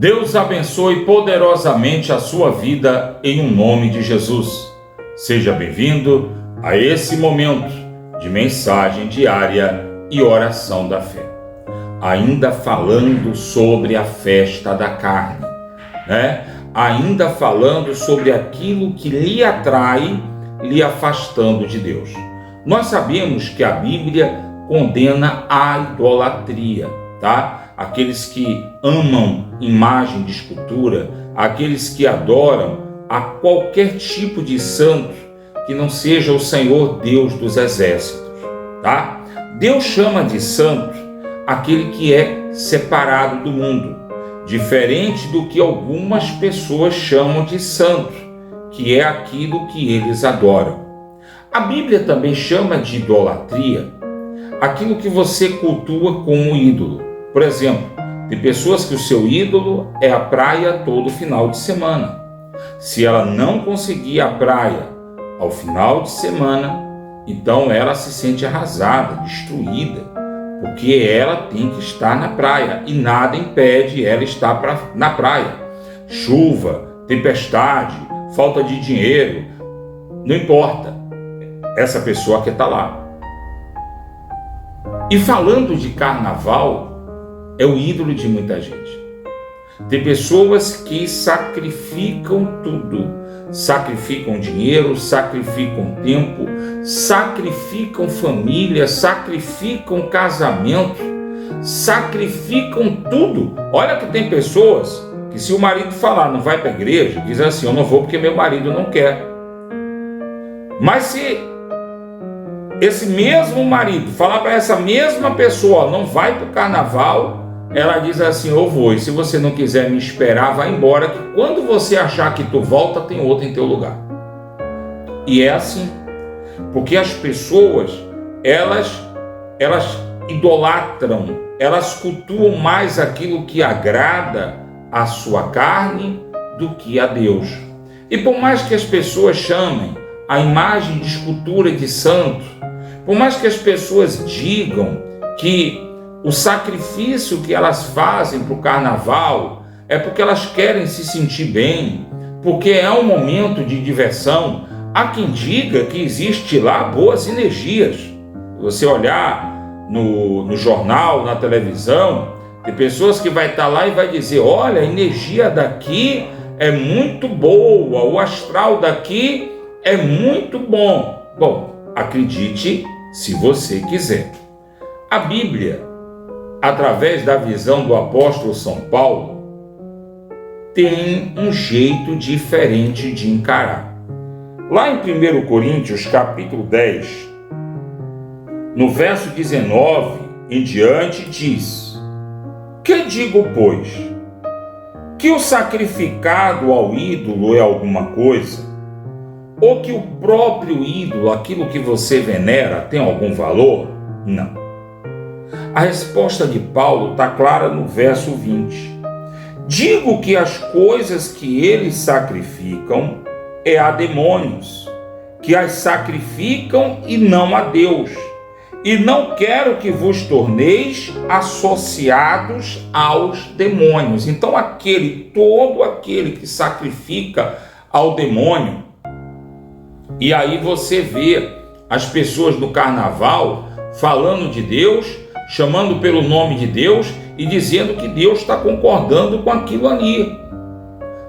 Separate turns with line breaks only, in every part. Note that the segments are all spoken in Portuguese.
Deus abençoe poderosamente a sua vida em um nome de Jesus. Seja bem-vindo a esse momento de mensagem diária e oração da fé. Ainda falando sobre a festa da carne, Ainda falando sobre aquilo que lhe atrai, lhe afastando de Deus. Nós sabemos que a Bíblia condena a idolatria, Aqueles que amam imagem de escultura, aqueles que adoram a qualquer tipo de santo que não seja o Senhor Deus dos exércitos, Deus chama de santo aquele que é separado do mundo, diferente do que algumas pessoas chamam de santo, que é aquilo que eles adoram. A Bíblia também chama de idolatria aquilo que você cultua como ídolo. Por exemplo, tem pessoas que o seu ídolo é a praia todo final de semana. Se ela não conseguir a praia ao final de semana, então ela se sente arrasada, destruída, porque ela tem que estar na praia e nada impede ela estar na praia. Chuva, tempestade, falta de dinheiro, não importa, essa pessoa quer estar lá. E falando de carnaval, é o ídolo de muita gente. Tem pessoas que sacrificam tudo, sacrificam dinheiro, sacrificam tempo, sacrificam família, sacrificam casamento, sacrificam tudo. Olha que tem pessoas que, se o marido falar não vai para a igreja, diz assim: eu não vou porque meu marido não quer. Mas se esse mesmo marido falar para essa mesma pessoa não vai para o carnaval, ela diz assim: eu vou, e se você não quiser me esperar, vai embora, que quando você achar que tu volta, tem outro em teu lugar. E é assim, porque as pessoas, elas idolatram, elas cultuam mais aquilo que agrada a sua carne do que a Deus. E por mais que as pessoas chamem a imagem de escultura de santo, por mais que as pessoas digam que o sacrifício que elas fazem para o carnaval é porque elas querem se sentir bem, porque é um momento de diversão, há quem diga que existe lá boas energias. Se você olhar no jornal, na televisão, tem pessoas que vai estar lá e vai dizer: olha, a energia daqui é muito boa, o astral daqui é muito bom. Bom, acredite se você quiser. A Bíblia, através da visão do apóstolo São Paulo, tem um jeito diferente de encarar. Lá em 1 Coríntios, capítulo 10, no verso 19 em diante, diz: que digo, pois? Que o sacrificado ao ídolo é alguma coisa? Ou que o próprio ídolo, aquilo que você venera, tem algum valor? Não. A resposta de Paulo está clara no verso 20. Digo que as coisas que eles sacrificam é a demônios, que as sacrificam e não a Deus. E não quero que vos torneis associados aos demônios. Então todo aquele que sacrifica ao demônio, e aí você vê as pessoas no carnaval falando de Deus, chamando pelo nome de Deus e dizendo que Deus está concordando com aquilo ali,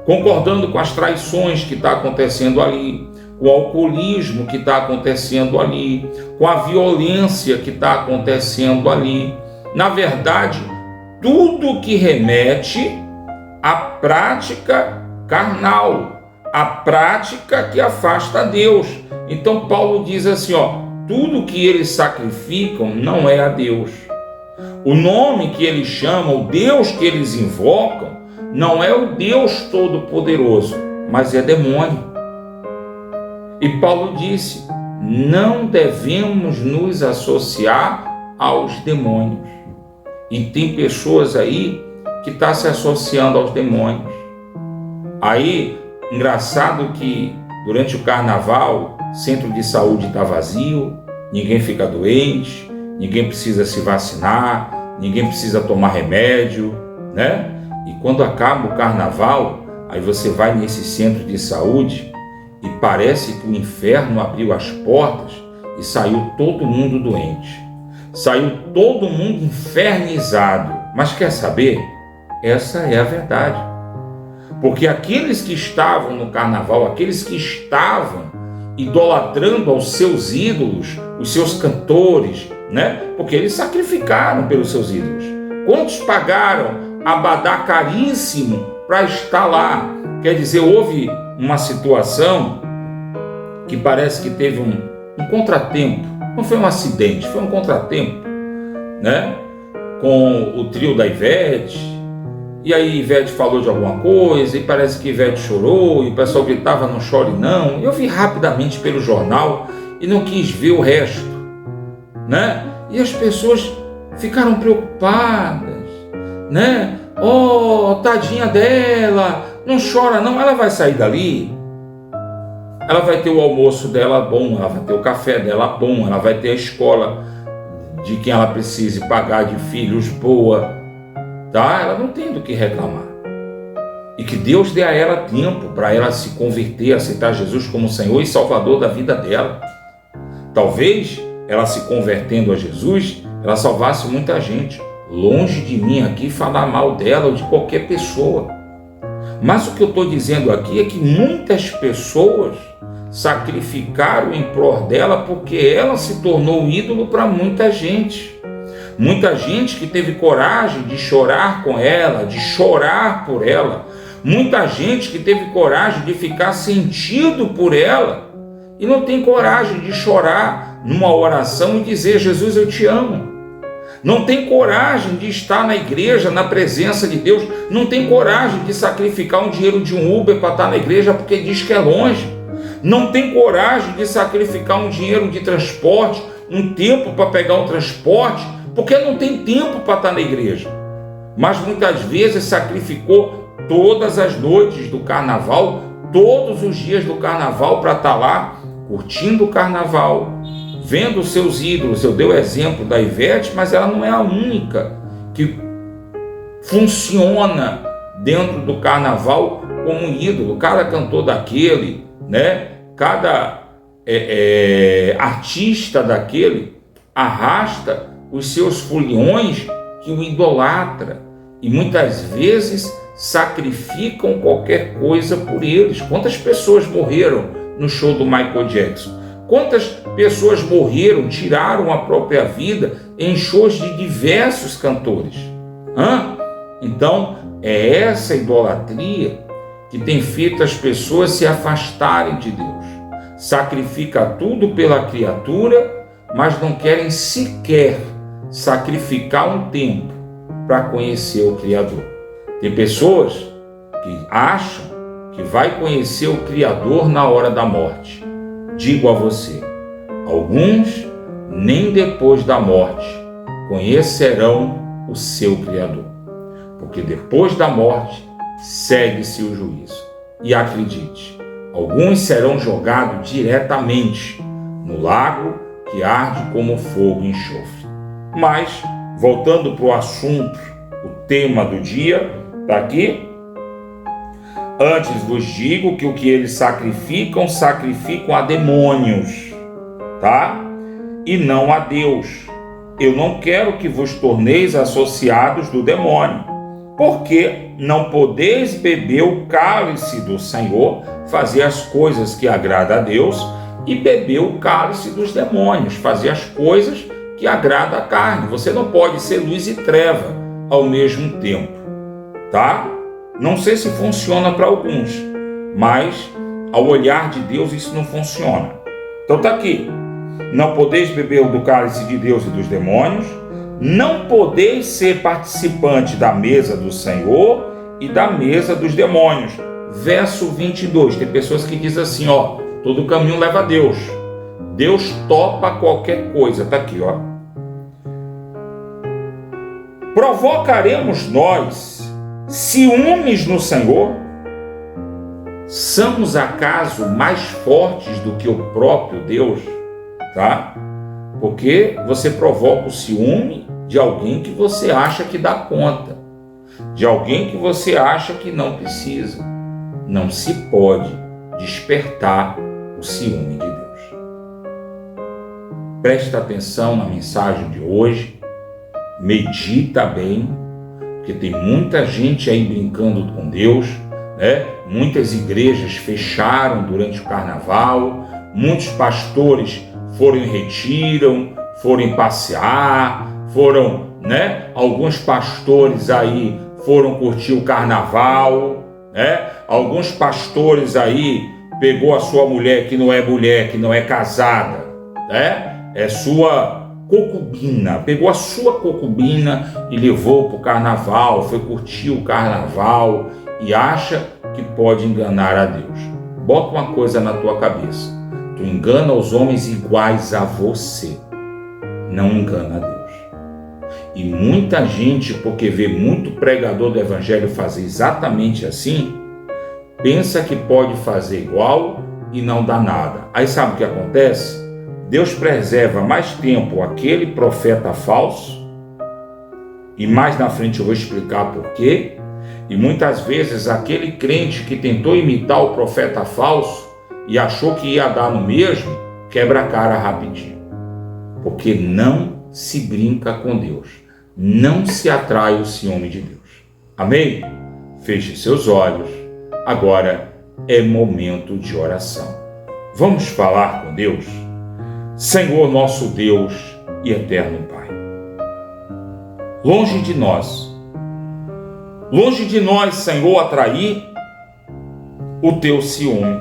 concordando com as traições que está acontecendo ali, com o alcoolismo que está acontecendo ali, com a violência que está acontecendo ali. Na verdade, tudo que remete à prática carnal, a prática que afasta a Deus. Então Paulo diz assim, tudo que eles sacrificam não é a Deus. O nome que eles chamam, o Deus que eles invocam, não é o Deus Todo-Poderoso, mas é demônio. E Paulo disse: não devemos nos associar aos demônios. E tem pessoas aí que estão se associando aos demônios. Aí, engraçado que durante o carnaval, centro de saúde está vazio, ninguém fica doente, ninguém precisa se vacinar, ninguém precisa tomar remédio, E quando acaba o carnaval, aí você vai nesse centro de saúde e parece que o inferno abriu as portas e saiu todo mundo doente. Saiu todo mundo infernizado. Mas quer saber? Essa é a verdade. Porque aqueles que estavam no carnaval, aqueles que estavam idolatrando aos seus ídolos, os seus cantores, né? Porque eles sacrificaram pelos seus ídolos. Quantos pagaram abadá caríssimo para estar lá? Quer dizer, houve uma situação que parece que teve um contratempo. Não foi um acidente, foi um contratempo, né? Com o trio da Ivete. E aí Ivete falou de alguma coisa, e parece que Ivete chorou, e o pessoal gritava, não chore não. Eu vi rapidamente pelo jornal e não quis ver o resto, né? E as pessoas ficaram preocupadas, né? Oh, tadinha dela, não chora não, ela vai sair dali. Ela vai ter o almoço dela bom, ela vai ter o café dela bom, ela vai ter a escola de quem ela precise pagar de filhos boa. Tá? Ela não tem do que reclamar. E que Deus dê a ela tempo para ela se converter, aceitar Jesus como Senhor e Salvador da vida dela. Talvez ela se convertendo a Jesus, ela salvasse muita gente. Longe de mim aqui falar mal dela ou de qualquer pessoa. Mas o que eu estou dizendo aqui é que muitas pessoas sacrificaram em prol dela porque ela se tornou ídolo para muita gente. Muita gente que teve coragem de chorar com ela, de chorar por ela. Muita gente que teve coragem de ficar sentido por ela e não tem coragem de chorar numa oração e dizer: Jesus, eu te amo. Não tem coragem de estar na igreja, na presença de Deus. Não tem coragem de sacrificar um dinheiro de um Uber para estar na igreja porque diz que é longe. Não tem coragem de sacrificar um dinheiro de transporte, um tempo para pegar um transporte, porque não tem tempo para estar na igreja. Mas muitas vezes sacrificou todas as noites do carnaval, todos os dias do carnaval para estar lá, curtindo o carnaval, vendo os seus ídolos. Eu dei o exemplo da Ivete, mas ela não é a única que funciona dentro do carnaval como um ídolo. Cada cantor daquele, né? Cada artista daquele arrasta os seus foliões que o idolatra e muitas vezes sacrificam qualquer coisa por eles. Quantas pessoas morreram no show do Michael Jackson? Quantas pessoas morreram, tiraram a própria vida em shows de diversos cantores? Então, é essa idolatria que tem feito as pessoas se afastarem de Deus. Sacrifica tudo pela criatura, mas não querem sequer sacrificar um tempo para conhecer o Criador. Tem pessoas que acham que vai conhecer o Criador na hora da morte. Digo a você, alguns nem depois da morte conhecerão o seu Criador, porque depois da morte segue-se o juízo. E acredite, alguns serão jogados diretamente no lago que arde como fogo e enxofre. Mas, voltando para o assunto, o tema do dia, está aqui. Antes vos digo que o que eles sacrificam, sacrificam a demônios, tá? E não a Deus. Eu não quero que vos torneis associados do demônio, porque não podeis beber o cálice do Senhor, fazer as coisas que agradam a Deus, e beber o cálice dos demônios, fazer as coisas que agradam a carne. Você não pode ser luz e treva ao mesmo tempo, tá? Não sei se funciona para alguns, mas ao olhar de Deus isso não funciona. Então está aqui. Não podeis beber do cálice de Deus e dos demônios, não podeis ser participante da mesa do Senhor e da mesa dos demônios. Verso 22, tem pessoas que dizem assim, ó, todo caminho leva a Deus. Deus topa qualquer coisa. Está aqui, ó. Provocaremos nós ciúmes no Senhor? Somos acaso mais fortes do que o próprio Deus? Tá? Porque você provoca o ciúme de alguém que você acha que dá conta. de alguém que você acha que não precisa. Não se pode despertar o ciúme de Deus. Presta atenção na mensagem de hoje, medita bem, porque tem muita gente aí brincando com Deus, né? Muitas igrejas fecharam durante o carnaval, muitos pastores foram em retiro, foram passear, foram, né? Alguns pastores aí foram curtir o carnaval, né? Alguns pastores aí pegou a sua mulher, que não é casada, né? É sua concubina, pegou a sua concubina e levou para o carnaval, foi curtir o carnaval e acha que pode enganar a Deus. Bota uma coisa na tua cabeça: tu engana os homens iguais a você, não engana a Deus. E muita gente, porque vê muito pregador do evangelho fazer exatamente assim, pensa que pode fazer igual e não dá nada. Aí sabe o que acontece? Deus preserva mais tempo aquele profeta falso, e mais na frente eu vou explicar por quê. E muitas vezes aquele crente que tentou imitar o profeta falso e achou que ia dar no mesmo, quebra a cara rapidinho. Porque não se brinca com Deus, não se atrai o ciúme de Deus. Amém? Feche seus olhos, agora é momento de oração. Vamos falar com Deus? Senhor nosso Deus e eterno Pai, longe de nós, Senhor, atrair o teu ciúme,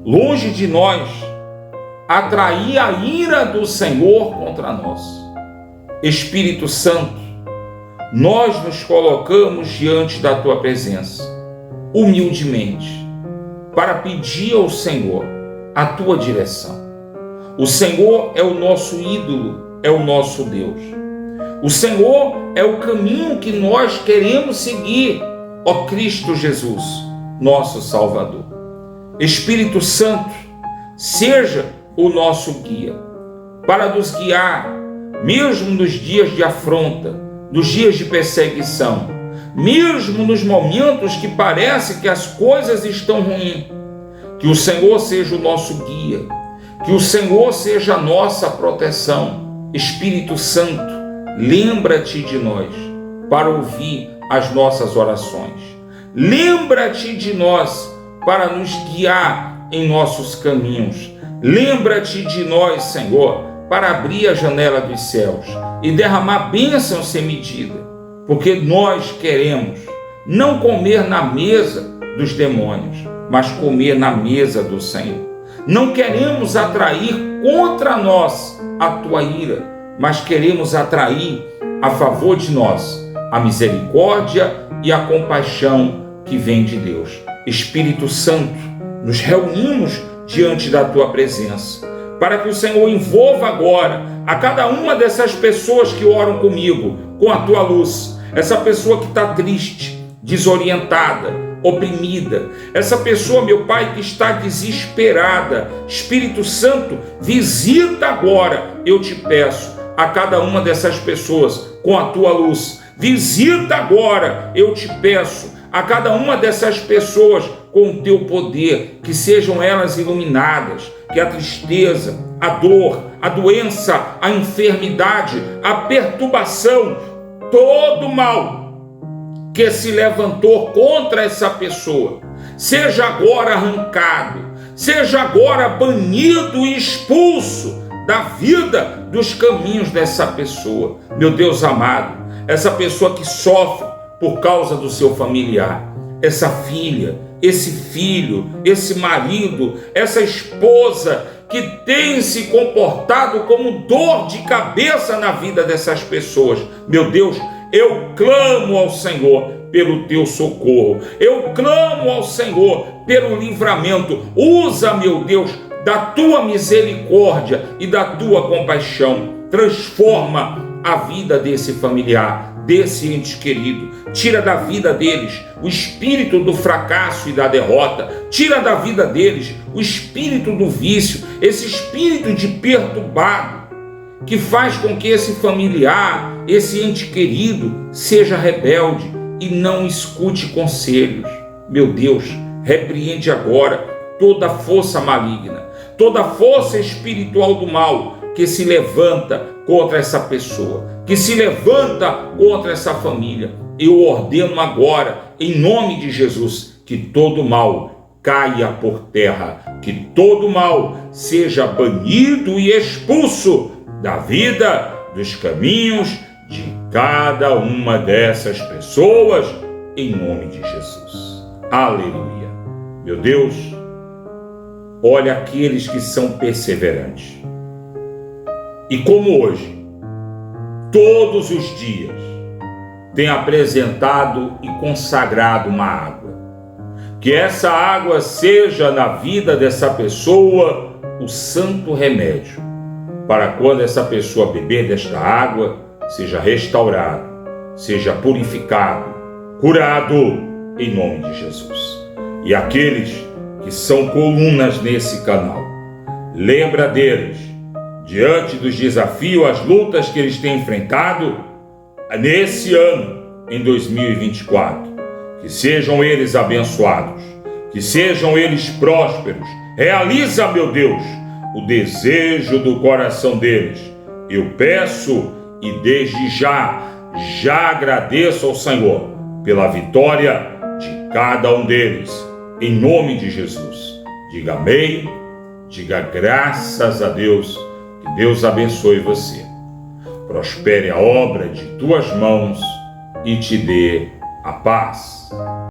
longe de nós atrair a ira do Senhor contra nós. Espírito Santo, nós nos colocamos diante da tua presença, humildemente, para pedir ao Senhor a tua direção. O Senhor é o nosso ídolo, é o nosso Deus. O Senhor é o caminho que nós queremos seguir, ó Cristo Jesus, nosso Salvador. Espírito Santo, seja o nosso guia, para nos guiar, mesmo nos dias de afronta, nos dias de perseguição, mesmo nos momentos que parece que as coisas estão ruins. Que o Senhor seja o nosso guia, que o Senhor seja a nossa proteção. Espírito Santo, lembra-te de nós para ouvir as nossas orações. Lembra-te de nós para nos guiar em nossos caminhos. Lembra-te de nós, Senhor, para abrir a janela dos céus e derramar bênção sem medida, porque nós queremos não comer na mesa dos demônios, mas comer na mesa do Senhor. Não queremos atrair contra nós a tua ira, mas queremos atrair a favor de nós a misericórdia e a compaixão que vem de Deus. Espírito Santo, nos reunimos diante da tua presença, para que o Senhor envolva agora a cada uma dessas pessoas que oram comigo com a tua luz. Essa pessoa que está triste, desorientada, oprimida, essa pessoa, meu Pai, que está desesperada. Espírito Santo, visita agora, eu te peço, a cada uma dessas pessoas com a tua luz. Visita agora, eu te peço, a cada uma dessas pessoas com o teu poder, que sejam elas iluminadas, que a tristeza, a dor, a doença, a enfermidade, a perturbação, todo mal que se levantou contra essa pessoa, seja agora arrancado, seja agora banido e expulso da vida, dos caminhos dessa pessoa. Meu Deus amado, essa pessoa que sofre por causa do seu familiar, essa filha, esse filho, esse marido, essa esposa que tem se comportado como dor de cabeça na vida dessas pessoas. Meu Deus, eu clamo ao Senhor pelo teu socorro, eu clamo ao Senhor pelo livramento. Usa, meu Deus, da tua misericórdia e da tua compaixão. Transforma a vida desse familiar, desse ente querido. Tira da vida deles o espírito do fracasso e da derrota. Tira da vida deles o espírito do vício, esse espírito de perturbado. que faz com que esse familiar, esse ente querido, seja rebelde e não escute conselhos. Meu Deus, repreende agora toda força maligna, toda força espiritual do mal que se levanta contra essa pessoa, que se levanta contra essa família. Eu ordeno agora, em nome de Jesus, que todo mal caia por terra, que todo mal seja banido e expulso da vida, dos caminhos de cada uma dessas pessoas, em nome de Jesus. Aleluia. Meu Deus, olha aqueles que são perseverantes. E como hoje, todos os dias, tem apresentado e consagrado uma água. Que essa água seja na vida dessa pessoa o santo remédio, para quando essa pessoa beber desta água, seja restaurado, seja purificado, curado, em nome de Jesus. E aqueles que são colunas nesse canal, lembra deles, diante dos desafios, as lutas que eles têm enfrentado nesse ano, em 2024, que sejam eles abençoados, que sejam eles prósperos. Realiza, meu Deus, o desejo do coração deles. Eu peço e desde já agradeço ao Senhor pela vitória de cada um deles, em nome de Jesus. Diga amém, diga graças a Deus, que Deus abençoe você. Prospere a obra de tuas mãos e te dê a paz.